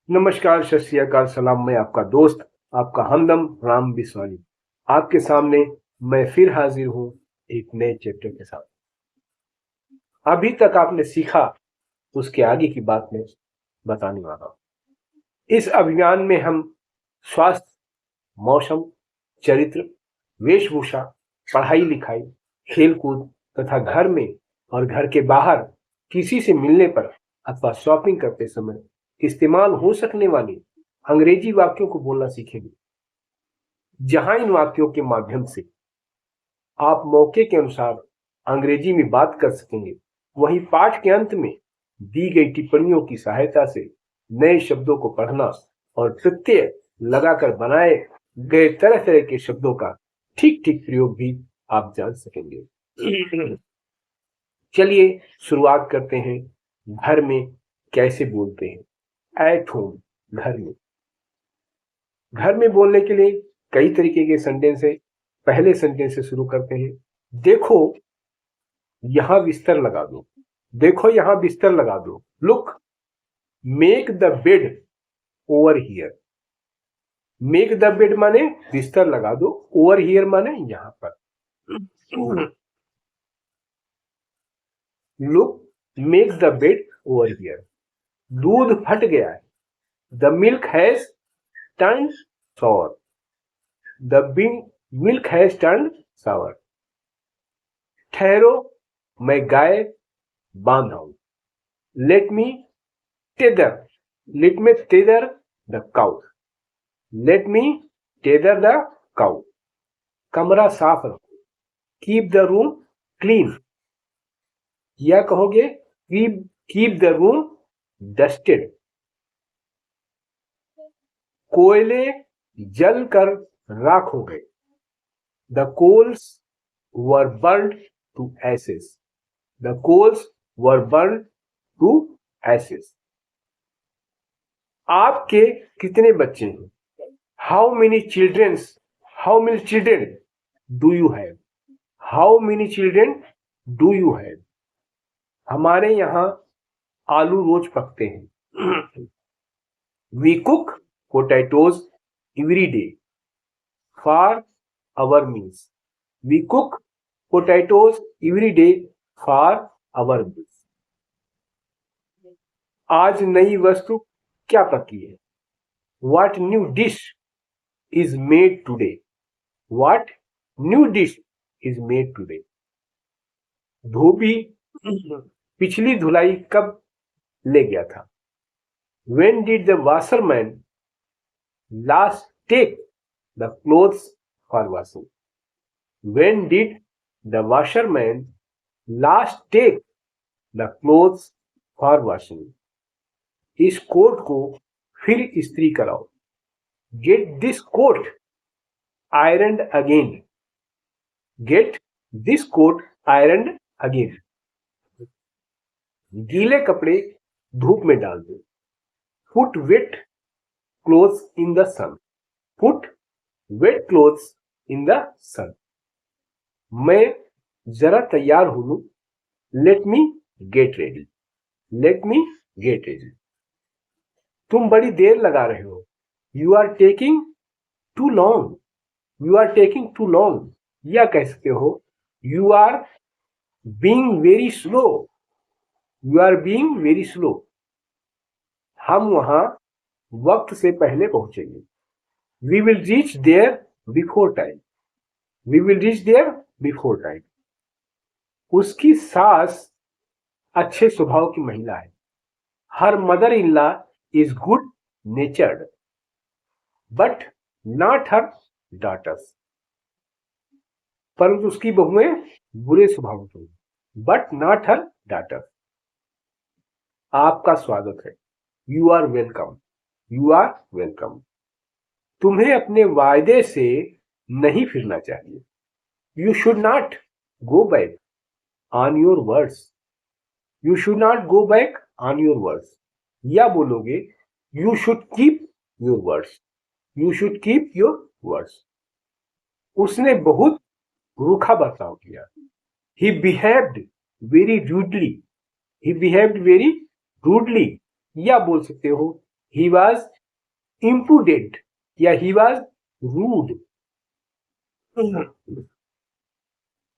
नमस्कार, सत श्री अकाल, सलाम। मैं आपका दोस्त, आपका हमदम राम बिस्वानी। आपके सामने मैं फिर हाजिर हूं एक नए चैप्टर के साथ। अभी तक आपने सीखा उसके आगे की बात मैं बताने वाला हूं। इस अभियान में हम स्वास्थ्य, मौसम, चरित्र, वेशभूषा, पढ़ाई लिखाई, खेलकूद तथा घर में और घर के बाहर किसी से मिलने पर अथवा शॉपिंग करते समय इस्तेमाल हो सकने वाले अंग्रेजी वाक्यों को बोलना सीखेंगे। जहां इन वाक्यों के माध्यम से आप मौके के अनुसार अंग्रेजी में बात कर सकेंगे, वहीं पाठ के अंत में दी गई टिप्पणियों की सहायता से नए शब्दों को पढ़ना और प्रत्यय लगाकर बनाए गए तरह तरह के शब्दों का ठीक ठीक प्रयोग भी आप जान सकेंगे। चलिए शुरुआत करते हैं। घर में कैसे बोलते हैं? एट होम, घर में। घर में बोलने के लिए कई तरीके के सेंटेंस है। पहले सेंटेंस से शुरू करते हैं। देखो यहां बिस्तर लगा दो। देखो यहां बिस्तर लगा दो। Look, make the bed over here. Make the bed माने बिस्तर लगा दो, ओवर हियर माने यहां पर। Look, make the bed over here. दूध फट गया है। The milk has turn sour. The milk has turned sour. ठहरो, मैं गाय बांध आऊं। Let me tether. Let me tether the cow. Let me tether the cow. कमरा साफ रखो। Keep the room clean. या कहोगे keep the room dusted. कोयले जलकर राख हो गए। The coals were burned to ashes. The coals were burned to ashes. आपके कितने बच्चे हैं? How many children do you have? How many children do you have? हमारे यहाँ आलू रोज पकते हैं। We cook potatoes every day for our meals. We cook potatoes every day for our meals. आज नई वस्तु क्या पकी है? What new dish is made today? What new dish is made today? धोबी पिछली धुलाई कब ले गया था? When did the washerman last take the clothes for washing? When did the washerman last take the clothes for washing? इस coat को फिर इस्त्री कराओ। Get this coat ironed again. Get this coat ironed again. गीले कपड़े धूप में डाल दो। Put wet clothes in the sun. Put wet clothes in the sun. मैं जरा तैयार हो लूं। Let me get ready. Let me get ready. तुम बड़ी देर लगा रहे हो। You are taking too long. You are taking too long. या कह सकते हो You are being very slow. You are being very slow. हम वहां वक्त से पहले पहुंचेंगे। We will reach there before time. We will reach there before time. उसकी सास अच्छे स्वभाव की महिला है। Her mother-in-law is good natured, but not her daughters. परंतु उसकी बहुएं बुरे स्वभाव की, but not her daughters. आपका स्वागत है। You are welcome. You are welcome. तुम्हें अपने वायदे से नहीं फिरना चाहिए। You should not go back on your words. You should not go back on your words. या बोलोगे You should keep your words. You should keep your words. उसने बहुत रूखा बर्ताव किया। He behaved very rudely. He behaved very rudely. या बोल सकते हो ही वॉज इम्पुडेंट या ही वॉज रूड।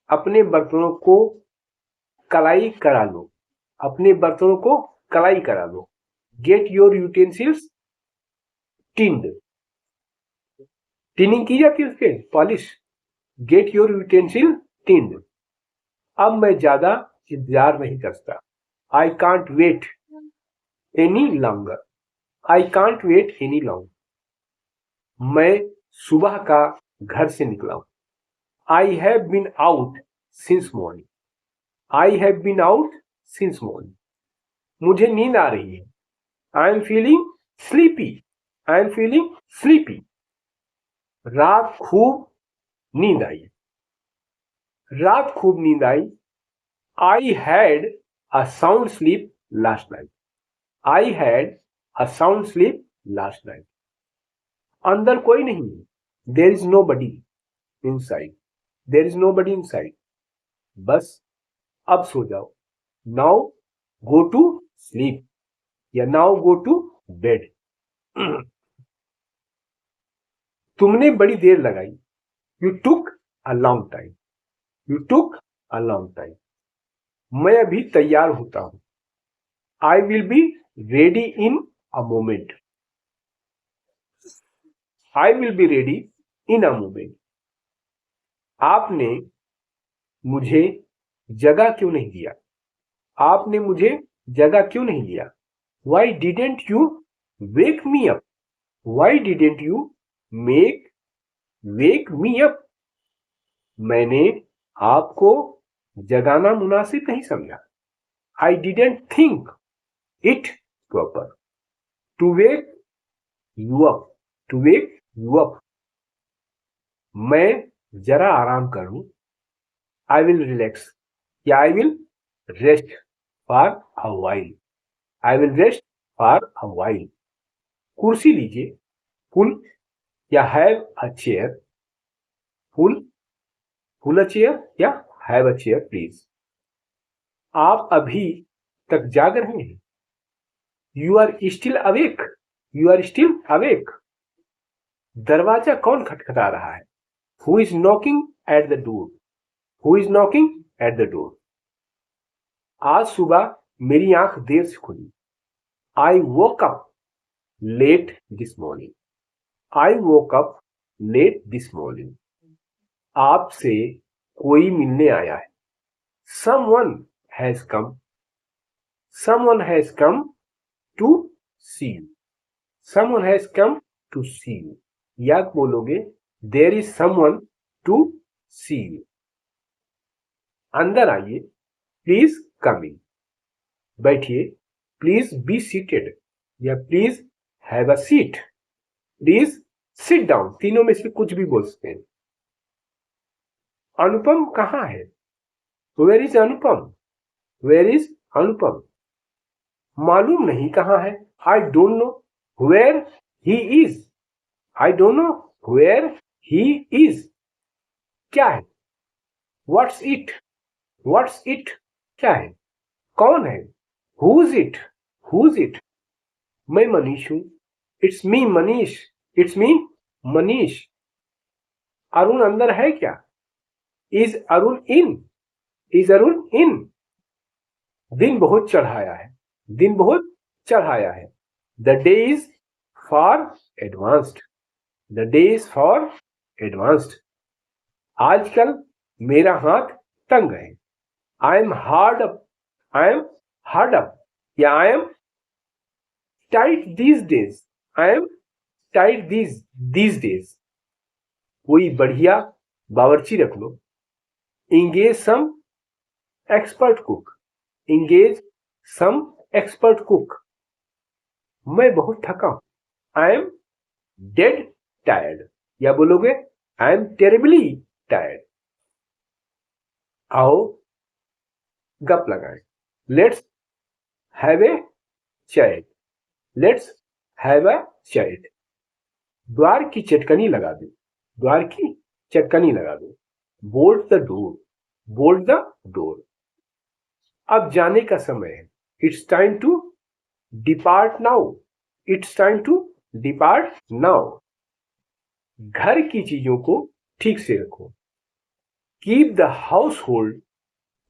अपने बर्तनों को कलाई करा लो, अपने बर्तनों को कलाई करा लो। Get your utensils tinned, tinning की जाती है उसके, polish. Get your utensil tinned. अब मैं ज्यादा इंतजार नहीं करता। I can't wait any longer, I can't wait any longer. मैं सुबह का घर से निकला हूं। I have been out since morning, I have been out since morning. मुझे नींद आ रही है। I am feeling sleepy, I am feeling sleepy. रात खूब नींद आई, रात खूब नींद आई। I had a sound sleep last night, I had a sound sleep last night. अंदर कोई नहीं है। There is nobody inside, there is nobody inside. बस अब सो जाओ। नाउ गो टू स्लीप या नाउ गो टू बेड। तुमने बड़ी देर लगाई। You took a long time, you took a long time. मैं अभी तैयार होता हूं। I will be ready in a moment, I will be ready in a moment. आपने मुझे जगह क्यों नहीं दिया, आपने मुझे जगह क्यों नहीं दिया। Why didn't you wake me up, why didn't you wake me up. मैंने आपको जगाना मुनासिब नहीं समझा। I didn't think it proper to wake you up, to wake you up. मैं जरा आराम करूं। आई विल रिलैक्स या I will rest for a while, I will rest for a while. कुर्सी लीजिए। पुल या have a chair, pull a chair या have a chair please. आप अभी तक जाग रहे हैं। You are still awake, you are still awake. दरवाजा कौन खटखटा रहा है। Who is knocking at the door, who is knocking at the door. आज सुबह मेरी आंख देर से खुली। I woke up late this morning, I woke up late this morning. आपसे कोई मिलने आया है। Someone has come, someone has come to see you, someone has come to see you। या बोलोगे there is someone to see you। अंदर आइए, please come इन। बैठिए, प्लीज बी सीटेड या please have a seat, please sit down. तीनों में से कुछ भी बोल सकते हैं। अनुपम कहाँ है। Where is Anupam, where is Anupam. मालूम नहीं कहाँ है। I don't know where he is, I don't know where he is. क्या है। व्हाट्स इट, व्हाट्स इट क्या है। कौन है। Who is it, who is it. मैं मनीष हूं। It's me Manish, it's me Manish. Arun अंदर है क्या। Is Arun in, is Arun in. दिन बहुत चढ़ाया है, दिन बहुत चढ़ाया है। The day is far advanced, the day is far advanced. आजकल मेरा हाथ तंग है। I am hard up, I am hard up या I am tight these days, I am tight these days. कोई बढ़िया बावर्ची रख लो। Engage some expert cook, engage some expert cook. मैं बहुत थका हूं। आई एम डेड टायर्ड या बोलोगे आई एम टेरिबली टायर्ड। आओ गप लगाएं। Let's have a chat, let's have a chat. द्वार की चटकनी लगा दो, द्वार की चटकनी लगा दो। Bolt the door, bolt the door. अब जाने का समय है। It's time to depart now, it's time to depart now. घर की चीजों को ठीक से रखो। Keep the household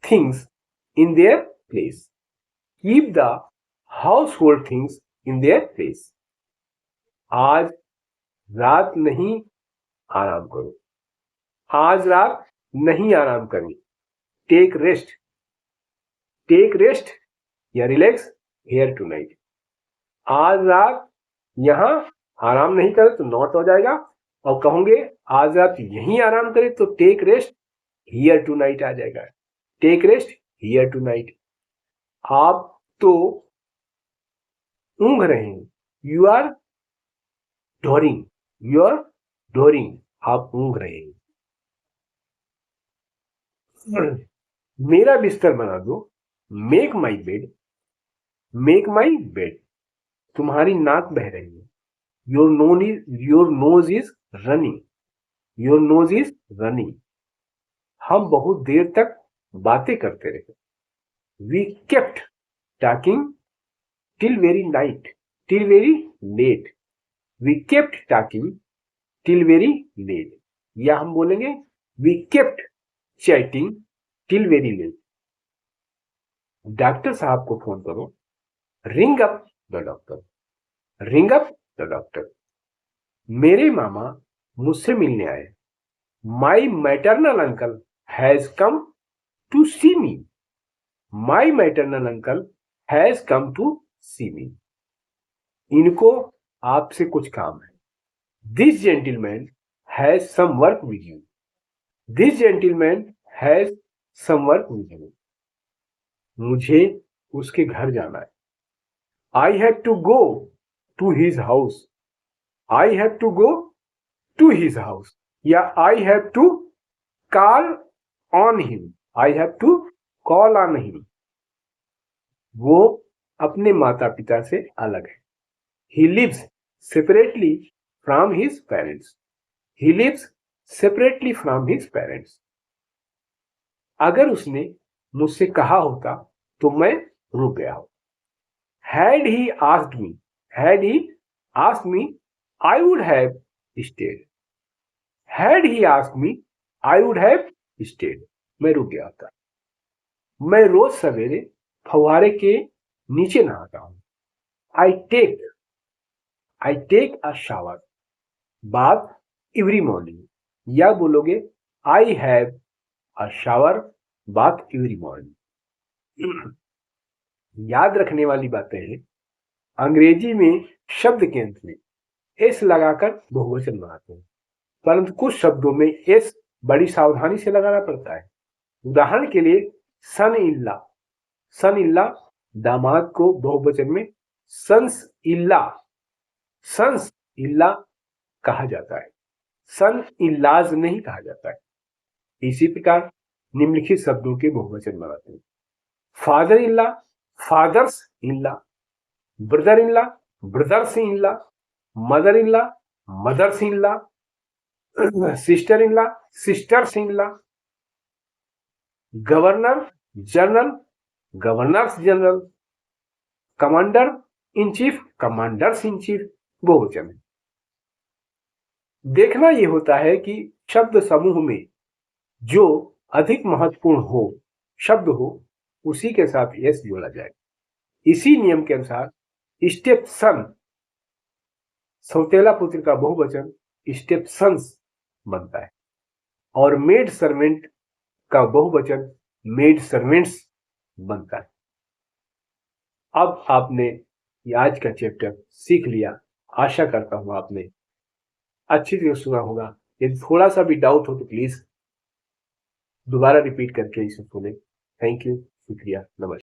things in their place. Keep the household things in their place. आज रात नहीं आराम करो। आज रात नहीं आराम करनी। Take rest. टेक रेस्ट या रिलैक्स हियर टू नाइट। आज रात यहां आराम नहीं करे तो नॉट हो जाएगा, और कहोगे आज रात यहीं आराम करे तो take rest here tonight आ जाएगा। Take rest here tonight. आप तो ऊंघ रहे हैं। You are dozing. You are dozing. आप ऊंघ रहे हैं। मेरा बिस्तर बना दो। Make my bed. Make my bed. तुम्हारी नाक बह रही है। Your nose is running. Your nose is running. हम बहुत देर तक बातें करते रहे। We kept talking till very night. Till very late. We kept talking till very late. या हम बोलेंगे we kept chatting till very late. Doctor साहब को फोन करो। Ring up the doctor. Ring up the doctor. मेरे मामा मुझसे मिलने आए। My maternal uncle has come to see me. My maternal uncle has come to see me. इनको आपसे कुछ काम है। This gentleman has some work with you. This gentleman has some work with you. मुझे उसके घर जाना है। I have to go to his house. I have to go to his house. या I have to call on him. I have to call on him. वो अपने माता पिता से अलग है। He lives separately from his parents. He lives separately from his parents. अगर उसने मुझसे कहा होता तो मैं रुक गया हो। Had he asked me, had he asked me, I would have stayed. Had he asked me, I would have stayed. मैं रुक गया था। मैं रोज सवेरे फव्वारे के नीचे नहाता हूं। I take a shower bath every morning. या बोलोगे I have a shower bath every morning. याद रखने वाली बातें हैं। अंग्रेजी में शब्द के अंत में एस लगाकर बहुवचन बनाते हैं, परंतु कुछ शब्दों में एस बड़ी सावधानी से लगाना पड़ता है। उदाहरण के लिए सन इल्ला। सन इल्ला दामाद को बहुवचन में सन्स इल्ला कहा जाता है। सन इल्लाज नहीं कहा जाता है। इसी प्रकार निम्नलिखित शब्दों के बहुवचन बनाते हैं। फादर इल्ला, फादर्स इल्ला। ब्रदर इल्ला, ब्रदर्स इल्ला। मदर इल्ला, मदर्स इल्ला। सिस्टर इल्ला, सिस्टर्स इल्ला। Governor general, governors general. Commander in chief, commanders in chief बहुवचन है। देखना यह होता है कि शब्द समूह में जो अधिक महत्वपूर्ण हो शब्द हो उसी के साथ एस जोड़ा जाए। इसी नियम के अनुसार स्टेप सन सौतेला पुत्र का बहुवचन स्टेप सन्स बनता है, और मेड सर्वेंट का बहुवचन मेड सर्वेंट्स बनता है। अब आपने आज का चैप्टर सीख लिया। आशा करता हूं आपने अच्छी तरह सुना होगा। यदि थोड़ा सा भी डाउट हो तो प्लीज दोबारा रिपीट करके इसे सुने। थैंक यू, शुक्रिया, नमस्कार।